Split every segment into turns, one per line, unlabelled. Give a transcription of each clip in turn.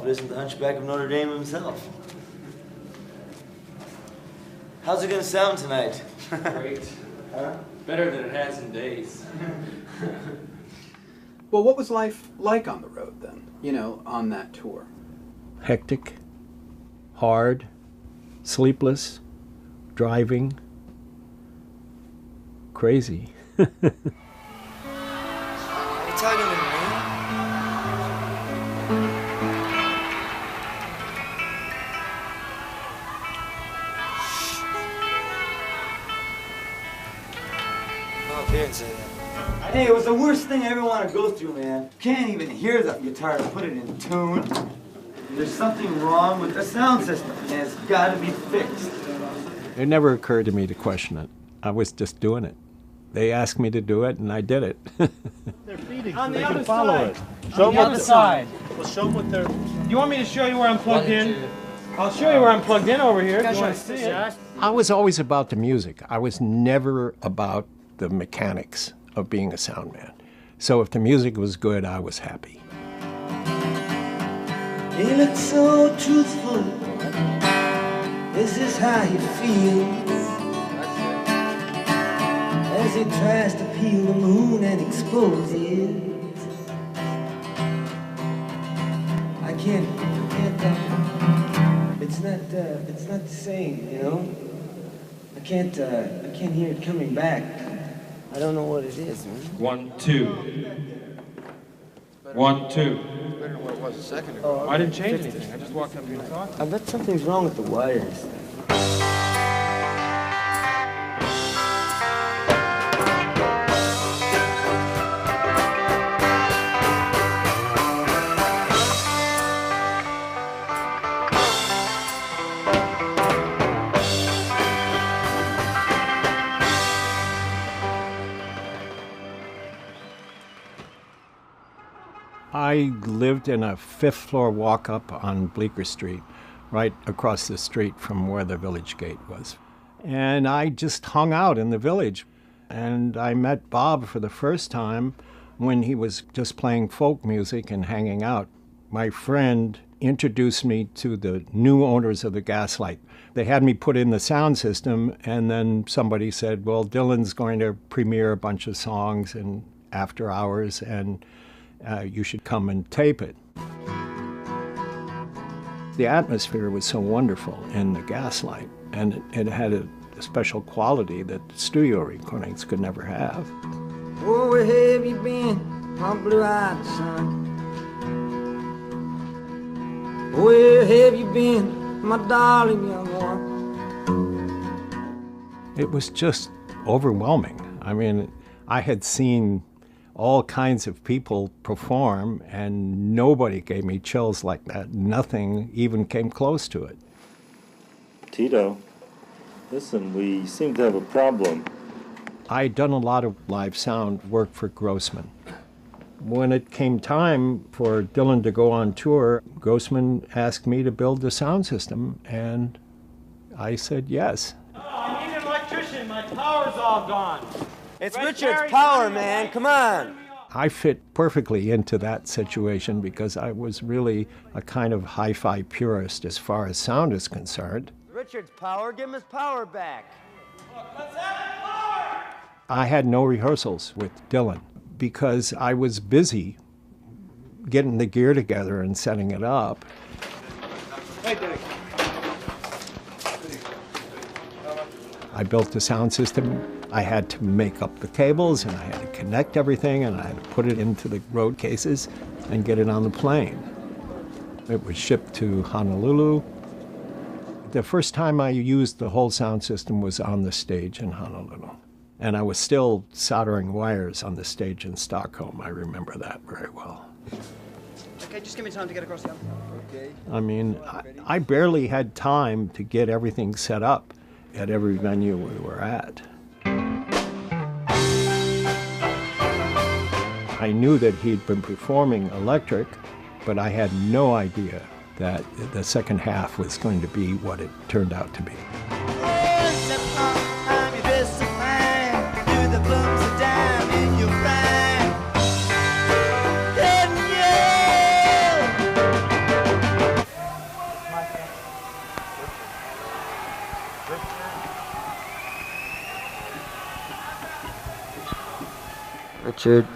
isn't the Hunchback of Notre Dame himself. How's it gonna sound tonight?
Great. Huh? Better than it has in days.
Well, what was life like on the road then, you know, on that tour?
Hectic, hard, sleepless, driving, crazy.
Are you talking to me? Come up here and say that. Hey, it was the worst thing I ever want to go through, man. Can't even hear the guitar to put it in tune. There's something wrong with the sound system, and it's got to be fixed.
It never occurred to me to question it. I was just doing it. They asked me to do it, and I did it.
They're feeding
On
so
the
they
other
can follow
side.
it.
On the other side.
Well, show them what they're...
You want me to show you where I'm plugged in? I'll show you where I'm plugged in over here if you want to see it.
I was always about the music. I was never about the mechanics of being a sound man. So if the music was good, I was happy.
He looks so truthful. This is how he feels. As he tries to peel the moon and expose it. I can't, it's not the same, you know? I can't hear it coming back. I don't know what it is, man.
1, 2. 1, 2.
Better than what it was a second ago.
I didn't change anything. I just walked up here and talked.
I bet something's wrong with the wires.
I lived in a fifth-floor walk-up on Bleecker Street, right across the street from where the village gate was. And I just hung out in the village. And I met Bob for the first time when he was just playing folk music and hanging out. My friend introduced me to the new owners of the Gaslight. They had me put in the sound system, and then somebody said, well, Dylan's going to premiere a bunch of songs in after hours, and you should come and tape it. The atmosphere was so wonderful in the Gaslight, and it had a special quality that studio recordings could never have.
Oh, where have you been, my blue-eyed son? Where have you been, my darling young one?
It was just overwhelming. I mean, I had seen all kinds of people perform, and nobody gave me chills like that. Nothing even came close to it.
Tito, listen, we seem to have a problem.
I'd done a lot of live sound work for Grossman. When it came time for Dylan to go on tour, Grossman asked me to build the sound system, and I said yes.
Oh, I need an electrician. My power's all gone.
It's Richard's power, man. Come on.
I fit perfectly into that situation because I was really a kind of hi-fi purist as far as sound is concerned.
Richard's power. Give him his power back.
Let's have power!
I had no rehearsals with Dylan because I was busy getting the gear together and setting it up.
Hey, Dick.
I built the sound system. I had to make up the cables, and I had to connect everything, and I had to put it into the road cases and get it on the plane. It was shipped to Honolulu. The first time I used the whole sound system was on the stage in Honolulu. And I was still soldering wires on the stage in Stockholm. I remember that very well.
Okay, just give me time to get across the other.
Okay.
I mean, I barely had time to get everything set up at every venue we were at. I knew that he'd been performing electric, but I had no idea that the second half was going to be what it turned out to be.
Orchard.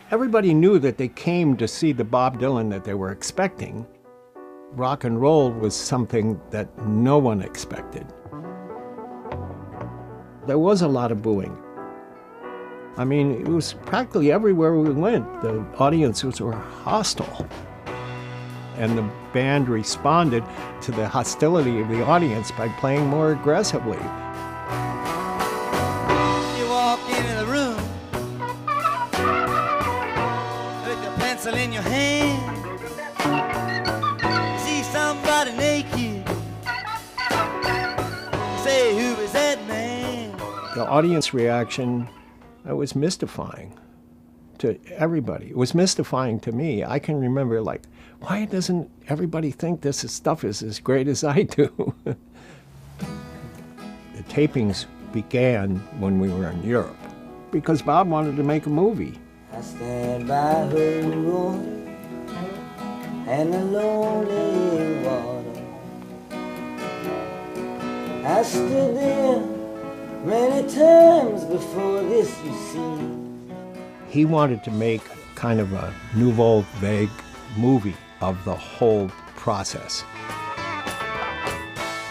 Everybody knew that they came to see the Bob Dylan that they were expecting. Rock and roll was something that no one expected. There was a lot of booing. I mean, it was practically everywhere we went. The audiences were hostile. And the band responded to the hostility of the audience by playing more aggressively.
You walk into the room with a pencil in your hand, see somebody naked, say, who is that man?
The audience reaction, it was mystifying to everybody. It was mystifying to me. I can remember, like, why doesn't everybody think this stuff is as great as I do? The tapings began when we were in Europe because Bob wanted to make a movie.
I stand by her roar and the lonely water. I stood there many times before this, you see.
He wanted to make kind of a nouveau vague movie of the whole process.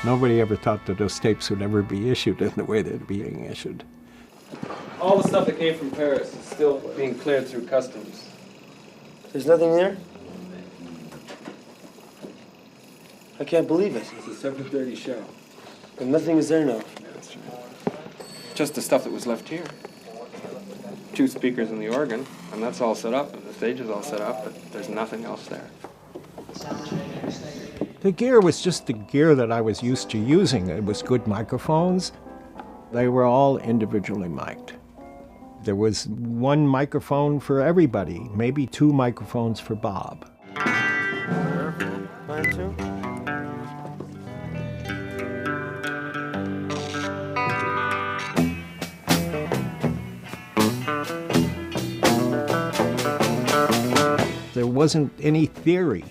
Nobody ever thought that those tapes would ever be issued in the way they're being issued.
All the stuff that came from Paris is still being cleared through customs.
There's nothing there? I can't believe it.
It's a 7:30 show.
And nothing is there now.
That's right. Just the stuff that was left here. 2 speakers and the organ, and that's all set up, and the stage is all set up, but there's nothing else there.
The gear was just the gear that I was used to using. It was good microphones. They were all individually mic'd. There was 1 microphone for everybody, maybe 2 microphones for Bob.
Mine too?
There wasn't any theory.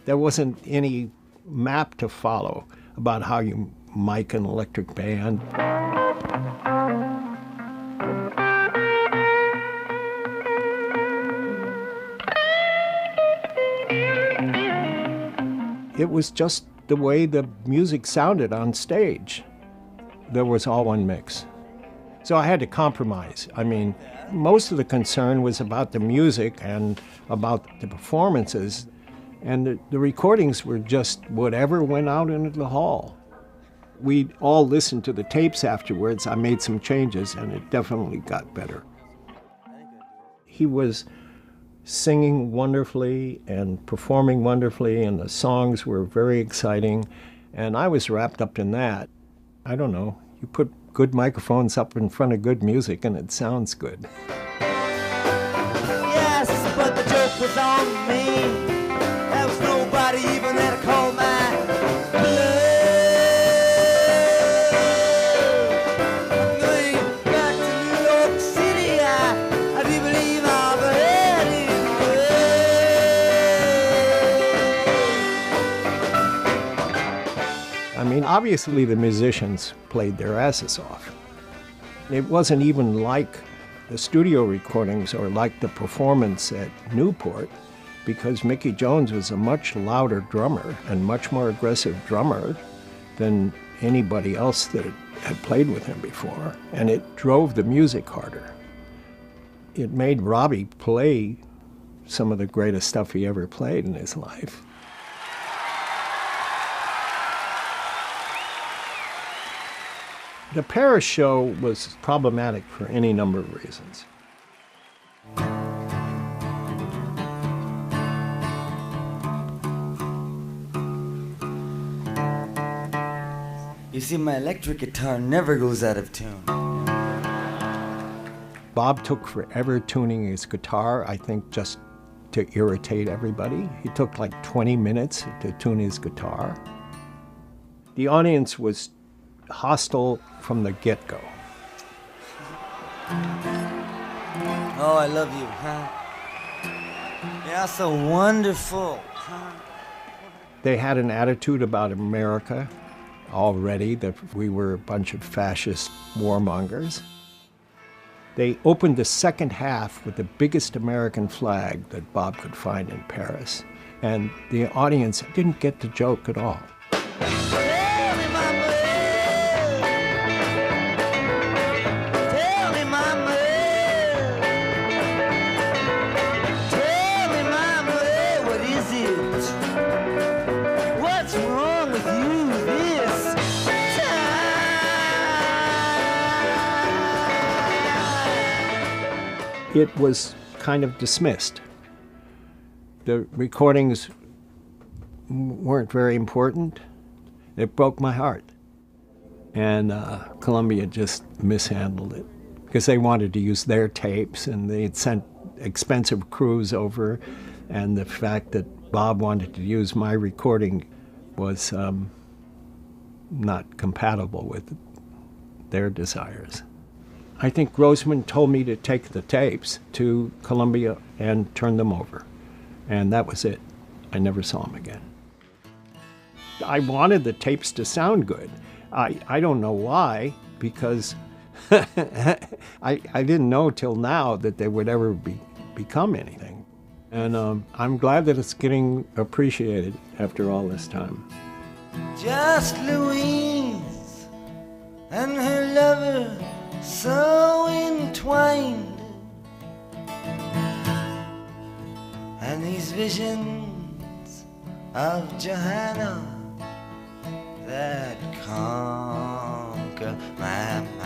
There wasn't any map to follow about how you mic an electric band. It was just the way the music sounded on stage. There was all one mix. So I had to compromise. I mean, most of the concern was about the music and about the performances, and the recordings were just whatever went out into the hall. We all listened to the tapes afterwards. I made some changes, and it definitely got better. He was singing wonderfully and performing wonderfully, and the songs were very exciting, and I was wrapped up in that. I don't know, you put good microphones up in front of good music and it sounds good.
Yes, but the joke was on me. There was nobody even there to call my bluff. I'm going back to New York City. I do believe I've had enough.
I mean, obviously the musicians played their asses off. It wasn't even like the studio recordings or like the performance at Newport, because Mickey Jones was a much louder drummer and much more aggressive drummer than anybody else that had played with him before, and it drove the music harder. It made Robbie play some of the greatest stuff he ever played in his life. The Paris show was problematic for any number of reasons.
You see, my electric guitar never goes out of tune.
Bob took forever tuning his guitar, I think just to irritate everybody. He took like 20 minutes to tune his guitar. The audience was hostile from the get-go.
Oh, I love you, huh? You're so wonderful, huh?
They had an attitude about America already, that we were a bunch of fascist warmongers. They opened the second half with the biggest American flag that Bob could find in Paris. And the audience didn't get the joke at all.
Tell me, mama, tell me, mama, tell me, mama, what is it? What's wrong with you this time?
It was kind of dismissed. The recordings weren't very important. It broke my heart. And Columbia just mishandled it because they wanted to use their tapes and they had sent expensive crews over. And the fact that Bob wanted to use my recording was not compatible with their desires. I think Grossman told me to take the tapes to Columbia and turn them over. And that was it. I never saw him again. I wanted the tapes to sound good. I don't know why, because I didn't know till now that they would ever become anything. And I'm glad that it's getting appreciated after all this time.
Just Louise and her lover so entwined, and these visions of Johanna that conquer my mind.